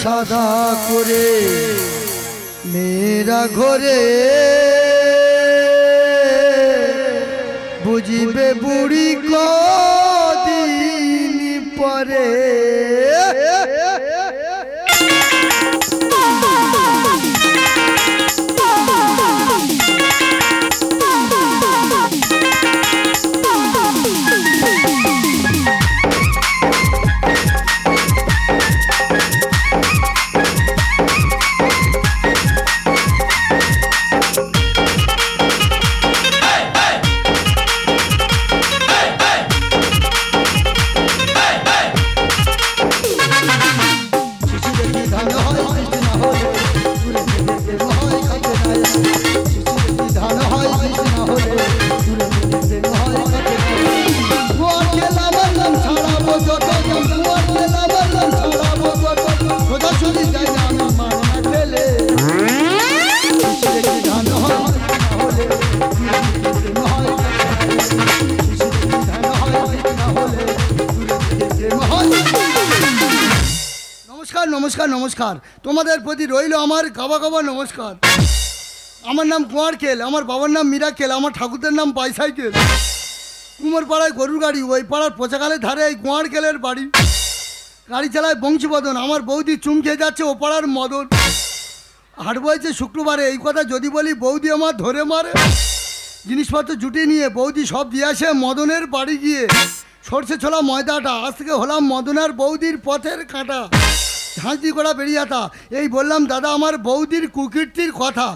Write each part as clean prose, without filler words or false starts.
সাদা করে মেয়েরা ঘরে বুঝিবে বুড়ি কদিন পরে নমস্কার নমস্কার তোমাদের প্রতি রইল আমার গাবা গাবা নমস্কার। আমার নাম কুমার খেল, আমার বাবার নাম মীরা খেল, আমার ঠাকুরদের নাম বাইসাইকেল। কুমার পাড়ায় গরুর গাড়ি, ওই পাড়ার পোচাকালের ধারে এই কুমার খেলের বাড়ি। গাড়ি চালায় বংশীবদন, আমার বৌদি চুম খেয়ে যাচ্ছে ও পাড়ার মদন। হাট বয়েছে শুক্রবারে, এই কথা যদি বলি বৌদি আমার ধরে মারে। জিনিসপত্র জুটিয়ে নিয়ে বৌদি সব দিয়ে আসে মদনের বাড়ি গিয়ে। সর্ষে ছোলা ময়দাটা, আজ থেকে হলাম মদনার বৌদির পথের কাঁটা। ঝাঁঝি করা বেরিয়াতা, এই বললাম দাদা আমার বৌদির কুকীর্তির কথা।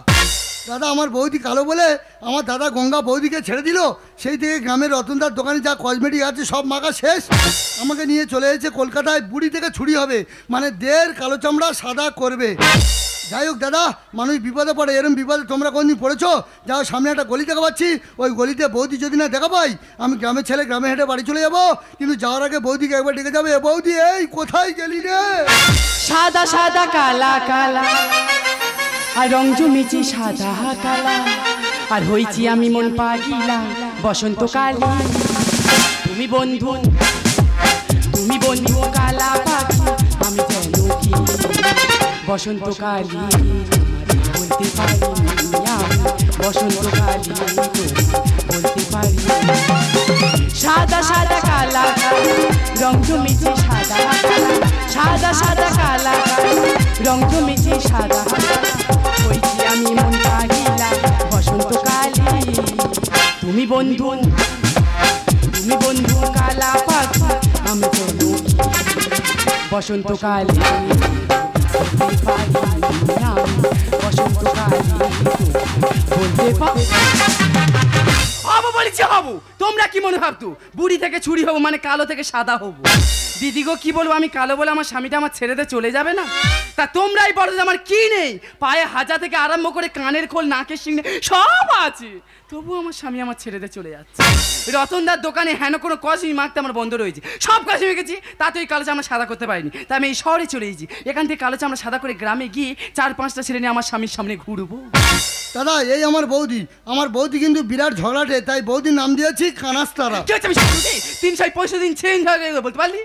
দাদা আমার বৌদি কালো বলে আমার দাদা গঙ্গা বৌদিকে ছেড়ে দিল। সেই থেকে গ্রামের রতনদার দোকানে যা কসমেটিক আছে সব মাখা শেষ। আমাকে নিয়ে চলে এসেছে কলকাতায়, বুড়ি থেকে ছুরি হবে, মানে দের কালো চামড়া সাদা করবে। যাই হোক দাদা, মানুষ বিপদে পড়ে, এরম বিপদে তোমরা কোনদিন পড়েছো? যাও, সামনে একটা গলি দেখা পাচ্ছি, ওই গলিতে বৌদি যদি না দেখা পাই, আমি গ্রামের ছেলে গ্রামে হেঁটে বাড়ি চলে যাবো। কিন্তু যাওয়ার আগে বৌদিকে একবার ডেকে যাবে, বৌদি এই কোথায় গেলি রে? সাদা সাদা কালা কালা আর রং জমেছি সাদা কালা, আর হইছি আমি মন পাগিলা বসন্তকালে। তুমি বন্ধু কালা পাখি, আমি যেন কি বসন্তকালী বলতে পারি, আমি বসন্তকালী বলতে পারি। সাদা সাদা কালা রং জমেছে সাদা, সাদা সাদা কালা রং জমেছে সাদা, হইছি আমি মন পাগিলা বসন্তকালী। তুমি বন্ধু কালা পাখি, আমি যেন বসন্তকালী তোমরা কি মনে ভাবতো বুড়ি থেকে ছুরি হবো মানে কালো থেকে সাদা হবো? দিদি গো কি বলবো, আমি কালো বলে আমার স্বামীটা আমার ছেড়ে চলে যাবে না? তা তোমরাই বলো যে আমার কি নেই? পায়ে হাজা থেকে আরম্ভ করে কানের খোল, নাকের সিংড়ে সব আছে, তবু আমার স্বামী আমার ছেড়ে চলে যাচ্ছে। রতনদার দোকানে হেন কোনো কসমি মাখতে আমার বন্ধ রয়েছে, সব কসমি মেখেছি, তাতে ওই কালো চামড়া সাদা করতে পারিনি। তাই আমি এই শহরে চলে এসেছি, এখান থেকে কালো চামড়া সাদা করে গ্রামে গিয়ে 4-5টা ছেলে নিয়ে আমার স্বামীর সামনে ঘুরবো। দাদা এই আমার বৌদি কিন্তু বিরাট ঝগড়াটে, তাই বৌদির নাম দিয়েছি কানাস্তারা। 365 দিন চেঞ্জ হয়ে গেল বলতে পারলি?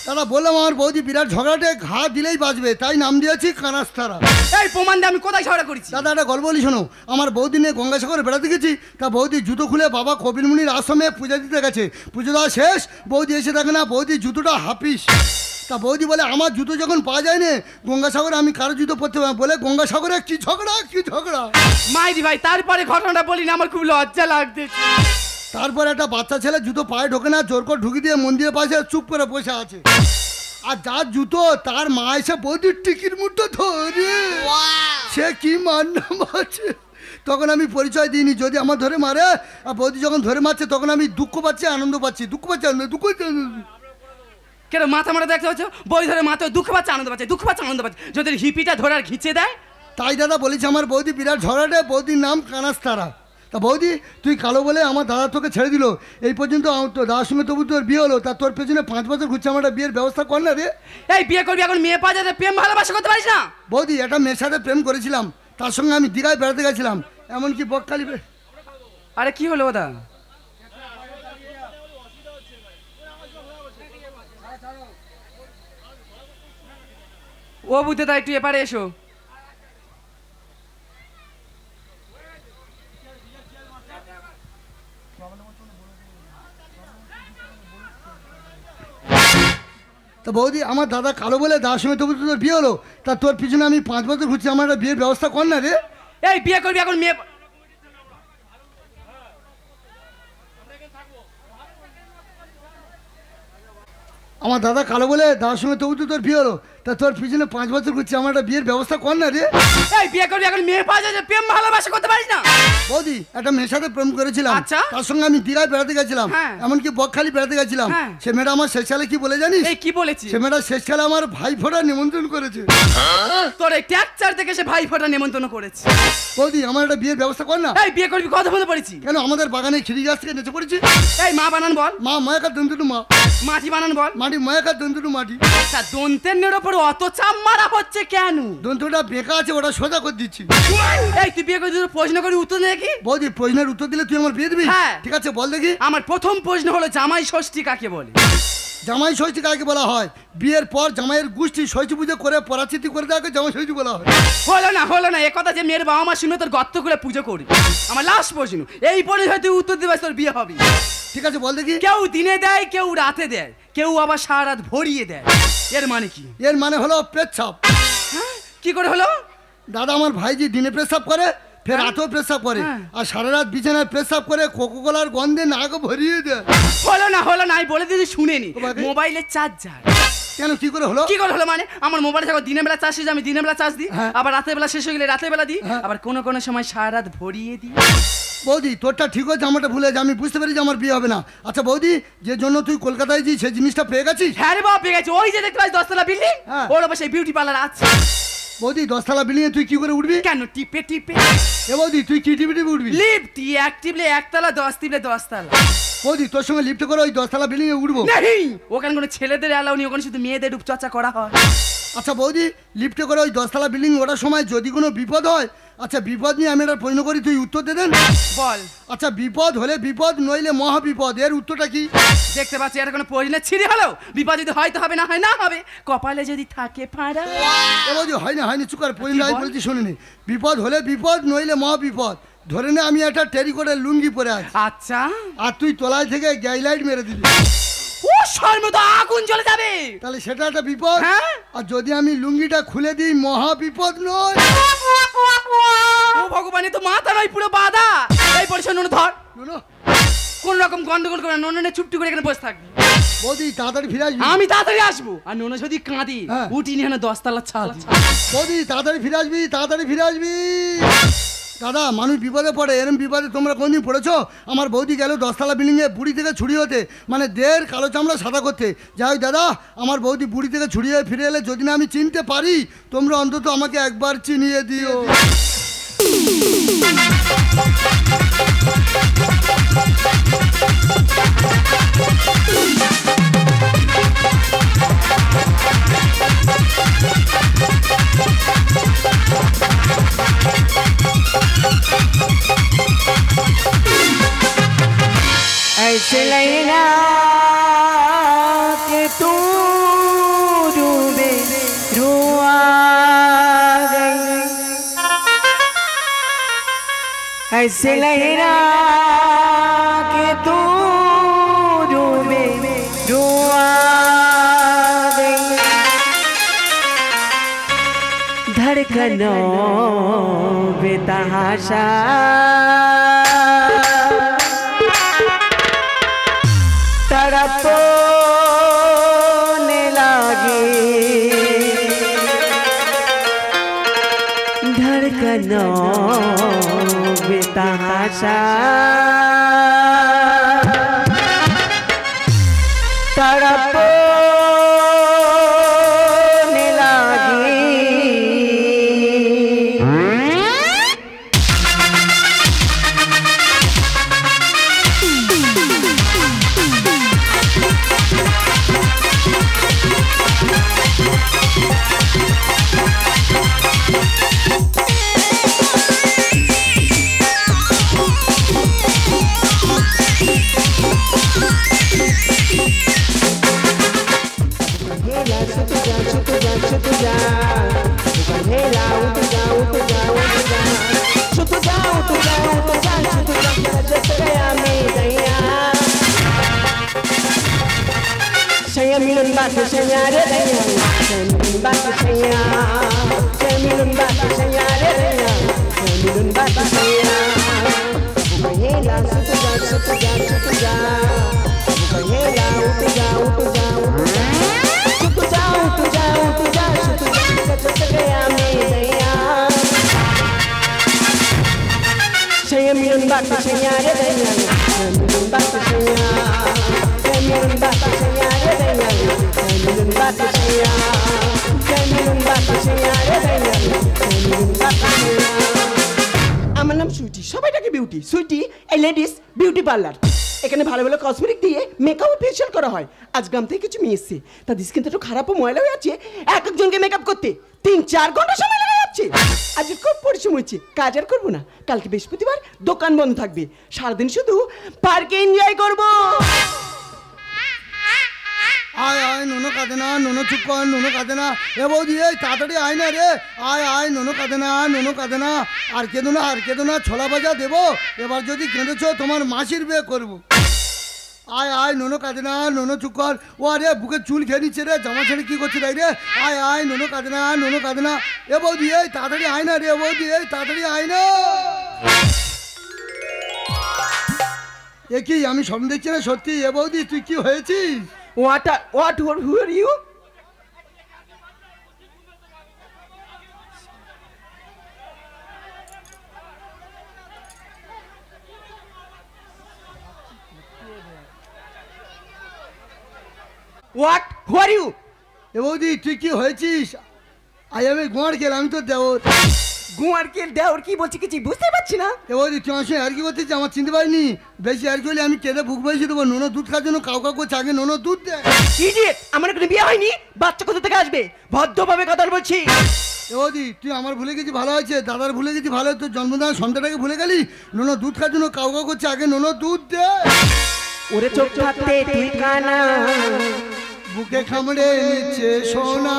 দাদা বললাম আমার বৌদি বিরাট ঝগড়াটে, ঘা দিলেই বাঁচবে, তাই নাম দিয়েছি কানাস্তারা। এই প্রমাণ দিয়ে আমি কোথায় ঝগড়া করেছি? দাদা একটা গল্প বলি শোনো। আমার বৌদি নিয়ে গঙ্গাসাগরে বেড়াতে গেছি, তা বৌদি জুতো খুলে বাবা কবির মুনির আশ্রমে পূজা দিতে গেছে। পুজো দেওয়া শেষ, বৌদি এসে দেখে না বৌদির জুতোটা হাফিস। তা বৌদি বলে আমার জুতো যখন পাওয়া যায় না গঙ্গাসাগরে, আমি কারো জুতো পরতে বলে গঙ্গাসাগরে কি ঝগড়া মাইরি ভাই, তারপরে ঘটনাটা বলি না, আমার খুব লজ্জা লাগতেছে। তারপর একটা বাচ্চা ছেলে জুতো পায়ে ঢোকে না, জোর করে ঢুকি দিয়ে মন্দিরের পাশে চুপ করে বসে আছে। আর যার জুতো তার মা এসে বৌদির টিকির মুঠো ধরে, সে কি মারনাম আছে। তখন আমি পরিচয় দিইনি, যদি আমার ধরে মারে, আর বৌদি যখন ধরে মারছে তখন আমি দুঃখ পাচ্ছি আনন্দ পাচ্ছি। কেন মাথা মারা দেখতে হচ্ছে? বই ধরে মাথা দুঃখ পাচ্ছে আনন্দ পাচ্ছে, যদি হিপিটা ধরে আর ঘিচে দেয়। তাই দাদা বলেছি আমার বৌদি বিরাট ঝগড়াটে, বৌদির নাম কানাস্তারা। তা বৌদি তুই কালো বলে আমার দাদা তোকে ছেড়ে দিল, এই পর্যন্ত তোর দাদার সঙ্গে তবু তোর বিয়ে হলো, তা তোর পেছনে 5 বছর ঘুরছে, আমার বিয়ের ব্যবস্থা কর না রে। এই বিয়ে করবি এখন, মেয়ে পাওয়া যাতে প্রেম ভালোবাসা করতে পারিস না? বৌদি একটা মেয়ের সাথে প্রেম করেছিলাম, তার সঙ্গে আমি দীঘায় বেড়াতে গেছিলাম, এমনকি বকখালি। আরে কি হলো ওদা? ও বুদ্ধদা একটু এপারে এসো। তা বৌদি আমার দাদা কালো বলে দাদার সঙ্গে তবু তোর বিয়ে হলো, তা তোর পিছনে আমি 5 বছর ঘুরছি, আমার একটা বিয়ের ব্যবস্থা কর না রে। এই বিয়ে করবি এখন মেয়ে? আমার দাদা কালো বলে দাদার সঙ্গে তবু তোর বিয়ে হলো, তা তোর পিছনে 5 বছর ঘুরছি, আমার একটা বিয়ের ব্যবস্থা কর না রে। এই বিয়ে করবি এখন মেয়ে পাওয়া যায়, প্রেম ভালোবাসা করতে পারিস না? বৌদি একটা মেয়ের সাথে প্রেম করেছিলাম, আচ্ছা। তার সঙ্গে আমি দীঘায় বেড়াতে গেছিলাম, হ্যাঁ। এমনকি বকখালি বেড়াতে গেছিলাম। হ্যাঁ। সে মেয়েটা আমার শেষকালে কি বলে জানিস? এই কি বলেছি? সে মেয়েটা শেষকালে আমার ভাই ফোটা নিমন্ত্রণ করেছে। তোর এই ট্যাকচার থেকে সে ভাই ফোটা নিমন্ত্রণ করেছে। বৌদি আমার একটা বিয়ের ব্যবস্থা কর না। এই বিয়ে করবি কথা বলে পড়েছি? কেন আমাদের বাগানে খিরি গাছ থেকে নেচে পড়েছি। এই মা বানান বল। মা মায়াকার দন্তটু মা, মাটি বানান বল। মাটি মায়াকার দন্তটু মাটি। তা দন্তের নের ওপর অত চাপ মারা হচ্ছে কেন? দন্তটা বেঁকা আছে, ওটা সোজা করে দিচ্ছি। এই তুই বিয়ে করে প্রশ্ন করি উত্তর দে দেখি। বৌদি প্রশ্নের উত্তর দিলে তুই আমার বিয়ে দিবি? হ্যাঁ। ঠিক আছে বল দেখি। আমার প্রথম প্রশ্ন হলো জামাই ষষ্ঠী কাকে বলে? জামাই ষষ্ঠী কাকে বলা হয়? বিয়ের পর জামাইয়ের গোষ্ঠী ষষ্ঠী পুজো করে পরাচিতি করে দেওয়াকে জামাই ষষ্ঠী বলা হয়। হলো না এ কথা যে মেয়ের বাবা মা শুনে তোর গর্ত করে পুজো করবি। আমার লাস্ট প্রশ্ন, এই পরে হয়তো উত্তর দিবি তোর বিয়ে হবে। ঠিক আছে বল দেখি। কেউ দিনে দেয়, কেউ রাতে দেয়, কেউ আবার সারা রাত ভরিয়ে দেয়, এর মানে কি? এর মানে হলো পেচ্ছাপ। হ্যাঁ? কি করে হলো? দাদা আমার ভাইজি দিনে পেশাব করে, ফের হ্যাঁ। রাতেও পেশাব করে, হ্যাঁ। আর সারা রাত বিছানায় পেশাব করে কোকোকোলার গন্ধে নাক ভরিয়ে দেয়। হলো না আমি বলে দিদি শুনেনি। ও বাবা। মোবাইলের চার্জার। কেন কি করে হলো? কি করে হলো মানে আমার মোবাইলে যখন দিনের বেলা চার্জ শেষ আমি দিনের বেলা চার্জ দিই, হ্যাঁ। আবার রাতের বেলা শেষ হয়ে গেলে রাতের বেলা দিই, হ্যাঁ। আবার কোনো সময় সারা রাত ভরিয়ে দিই। বৌদি তোরটা ঠিক হচ্ছে, আমারটা ভুলে যা, আমি বুঝতে পারি যে আমার বিয়ে হবে না। আচ্ছা বৌদি, যে জন্য তুই কলকাতায় যাই সেই জিনিসটা পেয়ে গেছিস? হ্যাঁ রে বাবা পেয়ে গেছে, ওই যে দেখতে পাচ্ছি 10 তলা বিল্ডিং, হ্যাঁ। ওর ওপর সেই বিউটি পার্লার আছে। বৌদি 10 তলা বিল্ডিংয়ে তুই কি করে উঠবি? কেন টিপে টিপে এ বৌদি তুই কি টিপে টিপে উঠবি? লিফট এক টিপলে 1 তলা, 10 টিপলে 10 তলা। বৌদি তোর সঙ্গে লিফটে করে ওই 10 তলা বিল্ডিংয়ে উঠবো? নেই ওখানে কোনো ছেলেদের অ্যালাউ নেই, ওখানে শুধু মেয়েদের রূপচর্চা করা হয়। আচ্ছা বৌদি, লিফটে করে ওই 10 তলা বিল্ডিং ওঠার সময় যদি কোনো বিপদ হয়, আচ্ছা বিপদ নিয়ে আমি একটা প্রশ্ন করি, তুই উত্তর দে দেন। বল। আচ্ছা বিপদ হলে বিপদ, নইলে মহাবিপদ, এর উত্তরটা কি? দেখতে পাচ্ছি এটা কোনো প্রশ্নের ছিঁড়ে হলো। বিপদ যদি হয়তো হবে, না হয় না হবে, কপালে যদি থাকে ফাঁড়া। এ বৌদি হয়নি চুকার প্রশ্ন আমি বল? বলছি শুনিনি। বিপদ হলে বিপদ, নইলে মহাবিপদ। ধরে নে আমি একটা টেরিকটের লুঙ্গি পরে আছি, আচ্ছা আর তুই তলায় থেকে গ্যাইলাইট মেরে দিবি, ও সর্বদা আগুন জ্বলে যাবে। তাহলে সেটা একটা বিপদ। হ্যাঁ। আর যদি আমি লুঙ্গিটা খুলে দিই, মহাবিপদ নয়? ও ভগবান, এ তো মাথা নয় পুরো বাধা। এই পরিষ্কার নুন ধর, শোনো, কোন রকম গন্ডগোল করে নুনে চুপটি করে এখানে বসে থাকবি। বৌদি তাড়াতাড়ি ফিরে আসবি। আমি তাড়াতাড়ি আসবো, আর নুনে যদি কাঁদি হ্যাঁ। উঠি নিয়ে 10 তলা ছাদ। বৌদি তাড়াতাড়ি ফিরে আসবি, তাড়াতাড়ি ফিরে আসবি। দাদা মানুষ বিপদে পড়ে, এরম বিপদে তোমরা কোনদিন পড়েছো? আমার বৌদি গেল 10 তলা বিল্ডিংয়ে বুড়ি থেকে ছুরি হতে, মানে দের কালো চামড়া সাদা করতে। যাই হোক দাদা, আমার বৌদি বুড়ি থেকে ছুরি হয়ে ফিরে এলে যদি না আমি চিনতে পারি, তোমরা অন্তত আমাকে একবার চিনিয়ে দিও। ऐसे लैला के तू डूबे रुआ गई, ऐसे लैला के तू डूबे रुआ गई, धड़कनों बेतहाशा तड़पने लगी, धड़कनों बेतहाशा तड़पने लगी। Saya milun batu saya redanya, saya milun batu saya. Saya milun batu saya redanya, saya milun batu saya. Bukannya sutuja, sutuja, sutuja. Bukannya utuja, utuja, utuja. Sutuja, utuja, utuja, sutuja. Sutuja gaya medaya. Saya milun batu saya redanya, saya milun batu saya. Saya milun batu saya redanya, saya milun batu saya. Saya milun batu saya redanya, saya milun batu saya. আমার নাম সুইটি, সবাই ডাকে beauty. Sweety এই ladies beauty parlour. এখানে ভালো ভালো cosmetic দিয়ে makeup ও facial করা হয়। আজ গ্রাম থেকে কিছু মেয়ে এসছে, তাদের স্কিন তো একটু খারাপ ও ময়লা হয়ে আছে। এক একজনকে মেকআপ করতে 3-4 ঘন্টা সময় লেগে যাচ্ছে। আজ খুব পরিশ্রম হচ্ছে, কাজ আর করবো না। কালকে বৃহস্পতিবার দোকান বন্ধ থাকবে, সারাদিন শুধু পার্কে এনজয় করবো। আয় আয় নুনো কাঁদে না, নুনো চুপ কর, নুনো কাঁদে না। এ বৌদি এই তাড়াতাড়ি আয় না রে, আয় আয় নুনো কাঁদে না, নুনো কাঁদে না। আর কেঁদো না, আর কেঁদো না, ছোলা ভাজা দেবো। এবার যদি কেঁদেছো তোমার মাসির বিয়ে করবো। আয় আয় নুনো কাঁদে না, নুনো চুপ কর। ও আরে বুকে চুল খেয়ে নিচ্ছে রে, জামা ছেড়ে কি করছে তাই রে। আয় আয় নুনো কাঁদে না, নুনো কাঁদে না। এ বৌদি এই তাড়াতাড়ি আয় না রে, বৌদি এই তাড়াতাড়ি আয় না। এ কি আমি স্বপ্ন দেখছি না সত্যি? এ বৌদি তুই কি হয়েছিস? Who are you? What? Who are you? এ বৌদি তুই কি হয়েছিস? আই আমি গোয়ার গেলাম, আমি তো দেওর। গুয়ারকে দেওর কি বলছি কিছু বুঝতে পারছি না। এ বৌদি তুই আমার সঙ্গে আর কি করতেছিস? আমার চিনতে পারিনি। বেশি আর কি হলে আমি কেঁদে বুক বসে দেবো। নুনো দুধ খাওয়ার জন্য কাউ কাউ করছে, আগে নুনো দুধ দে। ইডিয়েট, আমার কোনো বিয়ে হয়নি, বাচ্চা কোথা থেকে আসবে? ভদ্রভাবে কথা বলছি। এ বৌদি তুই আমার ভুলে গেছি ভালো হয়েছে, দাদার ভুলে গেছি ভালো, তোর জন্মদিনের সন্তানটাকে ভুলে গেলি। নুনো দুধ খাওয়ার জন্য কাউ কাউ করছে, আগে নুনো দুধ দে। ওরে চোখ থাকতে তুই কানা, বুকে খামড়ে নিচ্ছে সোনা।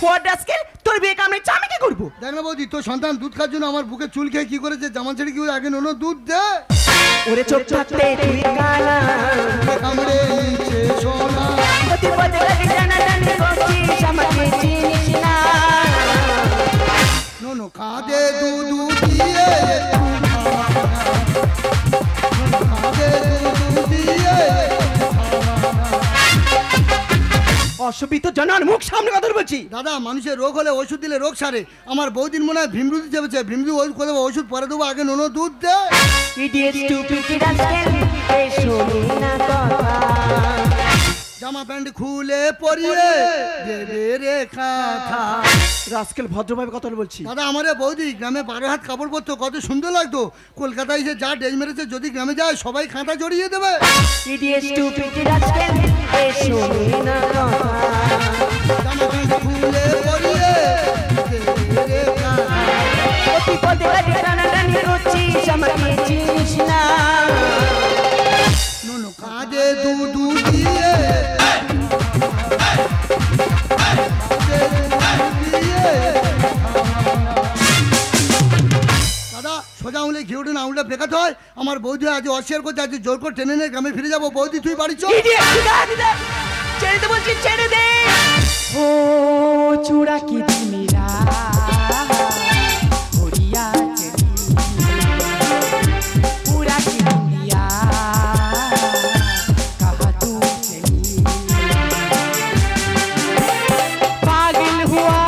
হোয়াট রাস্কেল, তোর বিয়ে কামড়ে আমি কি করবো? দেখ না বৌদি তোর সন্তান দুধ খাওয়ার জন্য আমার বুকে চুল খেয়ে কি করেছে, জামা ছেড়ে কি করে, আগে নুনো দুধ দে। ওরে চোখ থাকতে তুই কানা, বুকে খামড়ে নিচ্ছে সোনা। প্রতি পদে লাগে টানাটানি করছিস, আমাকে চিনিস না। নুনো কাঁদে দুধ দিয়ে, কাঁদে দুধ দিয়ে। অসুবিধা জানার মুখ সামনে কথা বলছি। দাদা মানুষের রোগ হলে ওষুধ দিলে রোগ সারে। আমার বৌদিন মনে হয় ভীমরুদি চেপেছে, ভীমরুদি ওষুধ করে দেবো, ওষুধ পরে দেবো, আগে নুনো দুধ দে। ইডিয়েট স্টুপিড রাস্কেল, এই শুনি না কথা। জামা প্যান্ট খুলে পরিয়ে দেবে রে কাঁথা। রাস্কেল ভদ্রভাবে কথা বলছি। দাদা আমার এ বৌদি গ্রামে 12 হাত কাপড় পরতো, কত সুন্দর লাগতো। কলকাতায় এসে যা ডেজ মেরেছে, যদি গ্রামে যায় সবাই কাঁথা জড়িয়ে দেবে। ইডিয়েট স্টুপিড রাস্কেল, এই শুনি না কথা। জামা প্যান্ট খুলে পরিয়ে দেবে রে কাঁথা। প্রতি পদে লাগে টানাটানি করছিস, আমাকে চিনিস না। নুনো কাঁদে দুধ দিয়ে, দাদা সোজা আঙুলে ঘি উঠে না, আঙুলটা বেকাতে হয়। আমার বৌদি আজ অস্বীকার করছে, আজ জোর করে টেনে নিয়ে গ্রামে ফিরে যাবো। বৌদি তুই বাড়ি চল। ইডিয়েট, ছেড়ে দে বলছি, ছেড়ে দে। ও চূড়া কি মেরা ওড়িয়া চলি पूरा की दुनिया कहा तू चली पागल हुआ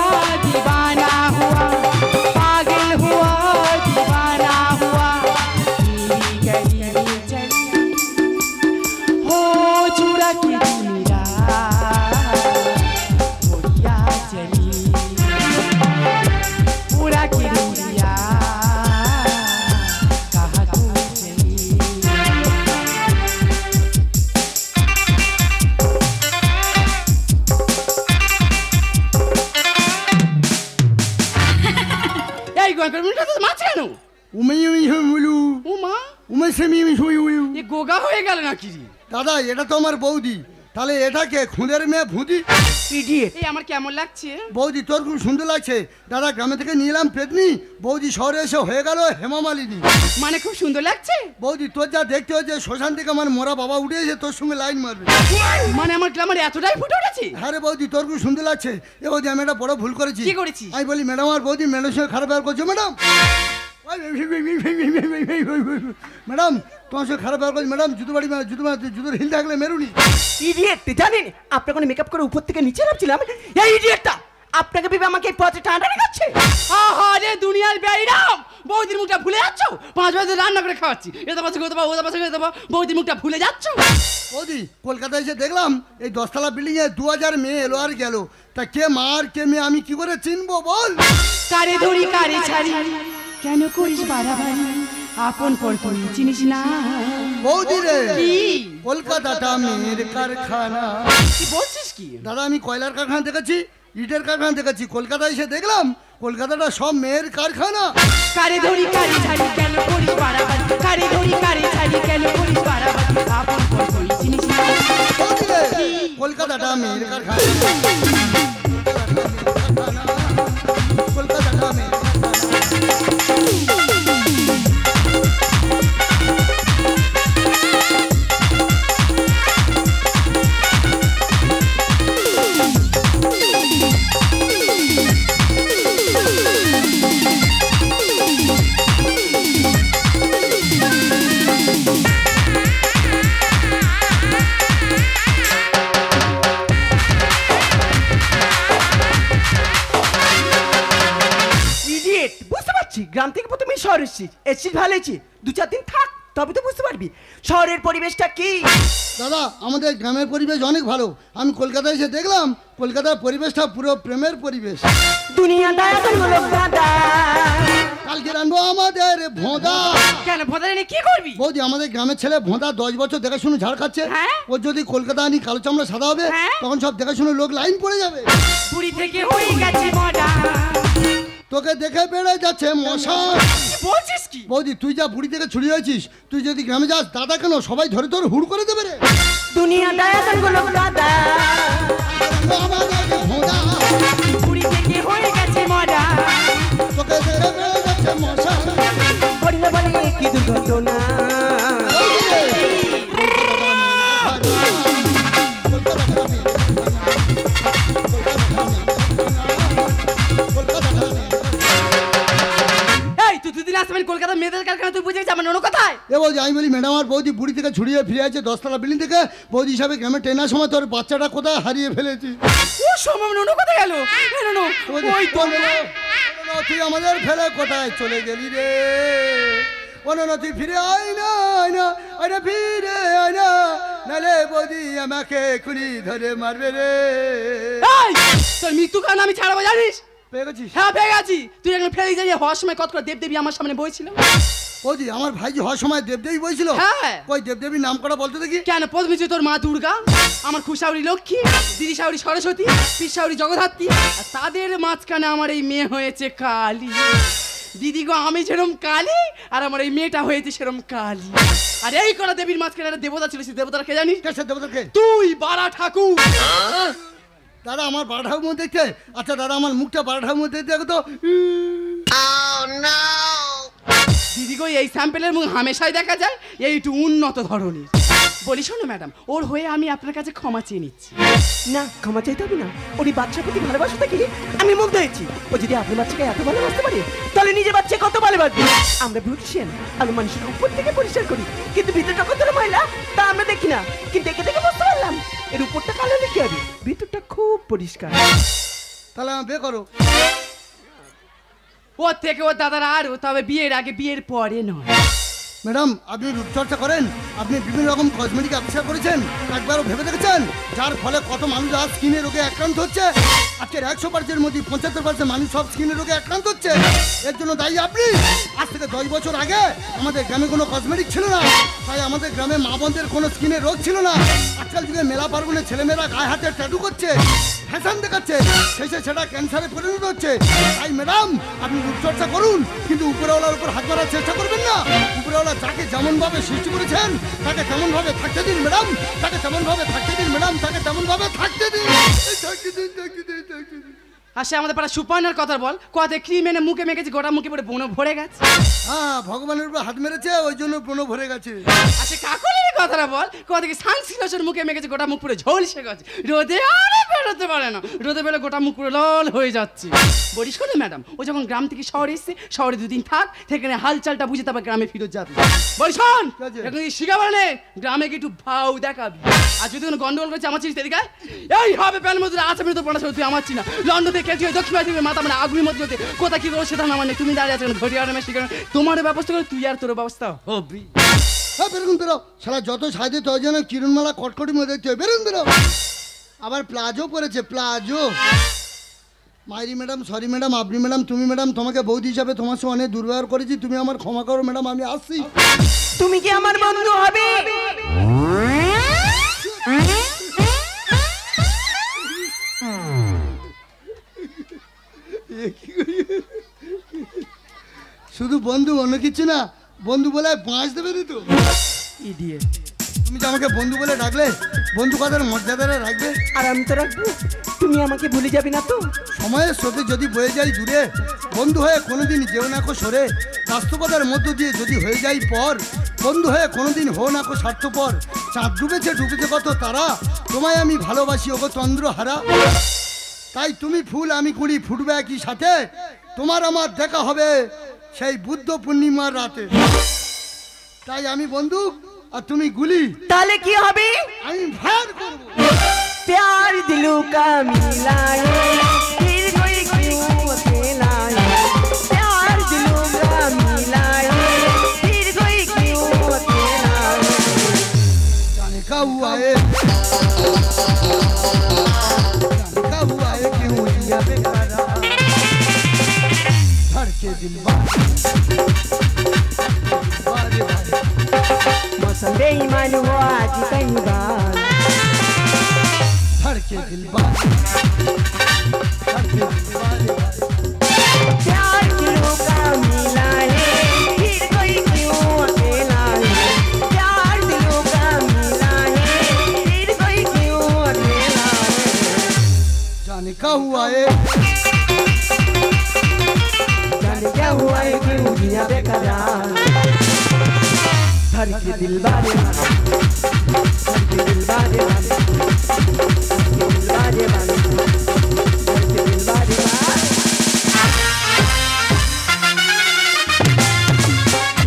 दीवाना हुआ पागल हुआ दीवाना हुआ तेरी गली चली हो चूड़ा की मेरा ओड़िया चली पूरा की दुनिया कहा तू चली এই গঙ্গার তো মাছ কেন উমে উলু ও মা উমে সেমি উলু। এ গোগা হয়ে গেল নাকি রে? দাদা এটা তো আমার বৌদি, তাহলে এটাকে খুঁদের মেয়ে ভুঁদি। ইডিয়েট। এই আমার কেমন লাগছে? বৌদি তোর খুব সুন্দর লাগছে। দাদা গ্রামে থেকে নিয়ে এলাম পেতনি, বৌদি শহরে এসে হয়ে গেল হেমা মালিনী। মানে খুব সুন্দর লাগছে? বৌদি তোর যা দেখতে হচ্ছে শ্মশান থেকে আমার মরা বাবা উঠে এসে তোর সঙ্গে লাইন মারবে। মানে আমার গ্লামার এতটাই ফুটে উঠেছে? হ্যাঁ রে বৌদি তোর খুব সুন্দর লাগছে। এ বৌদি আমি একটা বড় ভুল করেছি। কি করেছিস? আমি বলি ম্যাডাম আর বৌদি ম্যাডামের সঙ্গে খারাপ ব্যবহার করছো ম্যাডাম। ম্যাডাম তোমার সঙ্গে খারাপ ব্যবহার করছি ম্যাডাম। জুতোর হিল থাকলে মেরুনি। ইডিয়েট, জানেন আপনাকে কোনো মেকআপ করে উপর থেকে নিচে নামছিলাম, এই ইডিয়েটটা আপনাকে ভেবে আমাকে এই পথে টানাটানি করছে। আরে দুনিয়ার বেইরাম, বৌদির মুখটা ভুলে যাচ্ছ? 5 বছর রান্না করে খাওয়াচ্ছি, এটা পাশে করতে পারবো, ওটা পাশে করতে পারবো, বৌদির মুখটা ভুলে যাচ্ছ? বৌদি কলকাতায় এসে দেখলাম এই 10তলা বিল্ডিংয়ে 2000 মেয়ে এলো আর গেল, তা কে মার কে মেয়ে আমি কি করে চিনবো বল? কারে ধরি কারে ছাড়ি, কেন করিস বাড়াবাড়ি, আপন পর তুই চিনিস না। বৌদি রে কি? কলকাতাটা মেয়ের কারখানা। কি বলছিস কি? দাদা আমি কয়লার কারখানা দেখেছি, ইটের কারখানা দেখেছি, কলকাতায় এসে দেখলাম কলকাতাটা সব মেয়ের কারখানা। কারে ধরি কারে ছাড়ি, কেন করিস বাড়াবাড়ি, কারে ধরি কারে ছাড়ি, কেন করিস বাড়াবাড়ি, আপন পর তুই চিনিস না। বৌদি রে কলকাতাটা মেয়ের কারখানা, কলকাতাটা মেয়ের কারখানা। গ্রাম থেকে প্রথমে শহর এসেছিস ভালো হয়েছি, 2-4 দিন থাক তবে তো বুঝতে পারবি শহরের পরিবেশটা কি। দাদা আমাদের গ্রামের পরিবেশ অনেক ভালো। আমি কলকাতায় এসে দেখলাম কলকাতার পরিবেশটা পুরো প্রেমের পরিবেশ। দুনিয়াটা এখন হলো গাদা, কালকে রানবো আমাদের ভোঁদা। কেন ভোঁদা এনে কি করবি? বৌদি আমাদের গ্রামের ছেলে ভোঁদা 10 বছর দেখাশুনো ঝাড় খাচ্ছে। হ্যাঁ? ও যদি কলকাতা আনি কালো চামড়া সাদা হবে, হ্যাঁ? তখন সব দেখাশুনো লোক লাইন পড়ে যাবে। পুরী থেকে হয়ে গেছে মডা, তোকে দেখে বেড়ে যাচ্ছে মশা। কি বলছিস কি? বৌদি তুই যা বুড়ি থেকে ছুরি হয়েছিস, তুই যদি গ্রামে যাস দাদা কেন সবাই ধরে তোর হুড় করে দেবে রে। দুনিয়াটা এখন হলো গাদা, আমাদের ভোঁদা পুরী থেকে হয়ে গেছে মডা, তোকে দেখে বেড়ে যাচ্ছে মশা। বললে বলে কি দুর্ঘটনা, কলকাতা মেয়েদের কারখানা, তুই বুঝে গেছিস আমার নন কোথায়? এ বৌদি আমি বলি ম্যাডাম আর বৌদি বুড়ি থেকে ছুড়িয়ে ফিরে আছে 10তলা বিল্ডিং থেকে, বৌদি হিসাবে গ্রামে ট্রেনার সময় তোর বাচ্চাটা কোথায় হারিয়ে ফেলেছি। ও সম্ভব, নন কোথায় গেল? ওই তো তুই আমাদের ফেলে কোথায় চলে গেলি রে? অননা তুই ফিরে আয় না, আয় না, আরে ফিরে আয় না, নালে বৌদি আমাকে খুনি ধরে মারবে রে। তোর মৃত্যু কারণ আমি ছাড়াবো জানিস? পেয়ে গেছিস? হ্যাঁ পেয়ে গেছি। তুই এখন ফেলে যাই হওয়ার সময় কত করে দেবদেবী আমার সামনে বইছিল। বৌদি আমার ভাইজি হওয়ার সময় দেবদেবী বইছিল? হ্যাঁ। কই দেবদেবীর নাম করা বলতে দেখি। কেন প্রথমে ছিল তোর মা দুর্গা, আমার খুশাউরি লক্ষ্মী, দিদি শাউরি সরস্বতী, পিসাউরি জগদ্ধাত্রী, আর তাদের মাঝখানে আমার এই মেয়ে হয়েছে কালী। দিদি গো আমি যেরকম কালী আর আমার এই মেয়েটা হয়েছে সেরকম কালী। আর এই করা দেবীর মাঝখানে একটা দেবতা ছিল, সেই দেবতার কে জানিস? দেবতাকে তুই বারা ঠাকুর। দাদা আমার 12 ঠাকুর মধ্যে দেখতে, আচ্ছা দাদা আমার মুখটা 12 ঠাকুর মধ্যে দেখো তো। দিদি গো এই স্যাম্পেলের মুখ হামেশাই দেখা যায় এইটু উন্নত ধরনের। বলি শোনো ম্যাডাম, ওর হয়ে আমি আপনার কাছে ক্ষমা চেয়ে নিচ্ছি। না ক্ষমা চাইতে হবে না, ওর এই বাচ্চার প্রতি ভালোবাসা দেখি আমি মুগ্ধ হয়েছি। ও যদি আপনার বাচ্চাকে এত ভালোবাসতে পারে তাহলে নিজের বাচ্চা কত ভালোবাসবে। আমরা বিউটিশিয়ান, আমরা মানুষের উপর থেকে পরিষ্কার করি, কিন্তু ভিতরটা কত ময়লা তা আমরা দেখি না, কিন্তু দেখে দেখে বুঝতে পারলাম এর উপরটা কালো লিখে হবে, ভিতরটা খুব পরিষ্কার। তাহলে আমি বিয়ে করো। ওর থেকে ওর দাদারা আরো, তবে বিয়ের আগে বিয়ের পরে নয়। ম্যাডাম আপনি রূপচর্চা করেন, আপনি বিভিন্ন রকম কসমেটিক আবিষ্কার করেছেন, একবারও ভেবে দেখেছেন যার ফলে কত মানুষ আজ স্কিনের রোগে আক্রান্ত হচ্ছে? আজকের 100%-এর মধ্যে 75% মানুষ সব স্কিনের রোগে আক্রান্ত হচ্ছে। এর জন্য দায়ী আপনি। আজ থেকে 10 বছর আগে আমাদের গ্রামে কোনো কসমেটিক ছিল না, তাই আমাদের গ্রামে মা বোনদের কোনো স্কিনের রোগ ছিল না। আজকাল যুগে মেলা পার্বণে ছেলেমেয়েরা গায়ে হাতে ট্যাটু করছে, ফ্যাশন দেখাচ্ছে, শেষে সেটা ক্যান্সারে পরিণত হচ্ছে। তাই ম্যাডাম আপনি রূপচর্চা করুন, কিন্তু উপরওয়ালার উপর হাত মারার চেষ্টা করবেন না। উপরওয়ালা আল্লাহ যাকে যেমন ভাবে সৃষ্টি করেছেন তাকে তেমন ভাবে থাকতে দিন ম্যাডাম, তাকে তেমন ভাবে থাকতে দিন ম্যাডাম, তাকে তেমন ভাবে থাকতে দিন, থাকতে দিন, থাকতে দিন, থাকতে দিন। আর সে আমাদের পাড়া সুপারনার কথা বল, কতে ক্রিম এনে মুখে মেখেছি, গোটা মুখে পড়ে বোনো ভরে গেছে। হ্যাঁ, ভগবানের উপর হাত মেরেছে ওই জন্য ব্রণ ভরে গেছে। আর সে কাকুরের কথাটা বল, কত কি সানসিলোশন মুখে মেখেছে, গোটা মুখ পুরো ঝলসে গেছে, রোদে আরে বেরোতে পারে না, রোদে বেরো গোটা মুখ পুরো লাল হয়ে যাচ্ছে। বলি শোনো ম্যাডাম, ও যখন গ্রাম থেকে শহরে এসছে, শহরে দুদিন থাক, সেখানে হালচালটা বুঝে তারপর গ্রামে ফিরত যাবে। বলি শোন, এখন শিখা মানে গ্রামে কি একটু ভাও দেখাবি, আর যদি কোনো গন্ডগোল করছে আমার চিনিস এদিকে এই হবে প্যান মধ্যে আছে আমি তো পড়া তুই আমার চিনা লন্ডন থেকে কেটে দক্ষিণ ভারত থেকে মাথা মানে আগুনের মধ্যে হতে কোথা কি করো সেটা আমার নেই, তুমি দাঁড়িয়ে আছো ঘটি আরামে শিখে তোমার ব্যবস্থা করে তুই আর তোর ব্যবস্থা হবি। হ্যাঁ বেরোন বেরো, সারা যত সাইডে তত যেন কিরণমালা কটকটি মধ্যে দেখতে হয়, বেরোন বেরো। আবার প্লাজো পরেছে, প্লাজো। মাইরি ম্যাডাম, সরি ম্যাডাম, আপনি ম্যাডাম, তুমি ম্যাডাম, তোমাকে বৌদি হিসাবে তোমার সঙ্গে অনেক দুর্ব্যবহার করেছি, তুমি আমার ক্ষমা করো ম্যাডাম, আমি আসছি। তুমি কি আমার বন্ধু হবে? শুধু বন্ধু, অন্য কিছু না। বন্ধু বলে বাঁশ দেবে না তো? ইডিয়েট। তুমি যে আমাকে বন্ধু বলে ডাকলে, বন্ধু কথার মর্যাদাটা রাখবে। আর আমি তো রাখবো, তুমি আমাকে ভুলে যাবে না তো? সময়ের স্রোতে যদি বয়ে যাই দূরে, বন্ধু হয়ে কোনোদিন যেও না কো সরে, বাস্তবতার মধ্য দিয়ে যদি হয়ে যাই পর, বন্ধু হয়ে কোনোদিন হো না কো স্বার্থপর। চাঁদ ডুবেছে ডুবেছে কত তারা, তোমায় আমি ভালোবাসি ওগো চন্দ্রহারা। তাই তুমি ফুল আমি কুড়ি, ফুটবে একই সাথে, তোমার আমার দেখা হবে সেই বুদ্ধ পূর্ণিমার রাতে। তাই আমি বন্দুক আর তুমি গুলি, তাহলে কি হবে? আমি ফায়ার করবো। प्यार दिलों का मिला है, फिर कोई क्यों अकेला है? प्यार दिलों का मिला है, फिर कोई क्यों अकेला है? जाने का हुआ है, जाने का हुआ है क्यों जिया बेकरार, धड़के दिल बारे बारे, मौसम बेईमान हुआ आज कई बार, धड़के दिल बारे, धड़के दिल बारे बारे। प्यार दिलों का मिला है, फिर कोई क्यों अकेला है? प्यार दिलों का मिला है, फिर कोई क्यों अकेला है? जाने का हुआ है, जाने क्या हुआ है क्यों जिया बेकरार, धड़के दिल बारे बारे, धड़के दिल बारे बारे, धड़के दिल बारे बारे।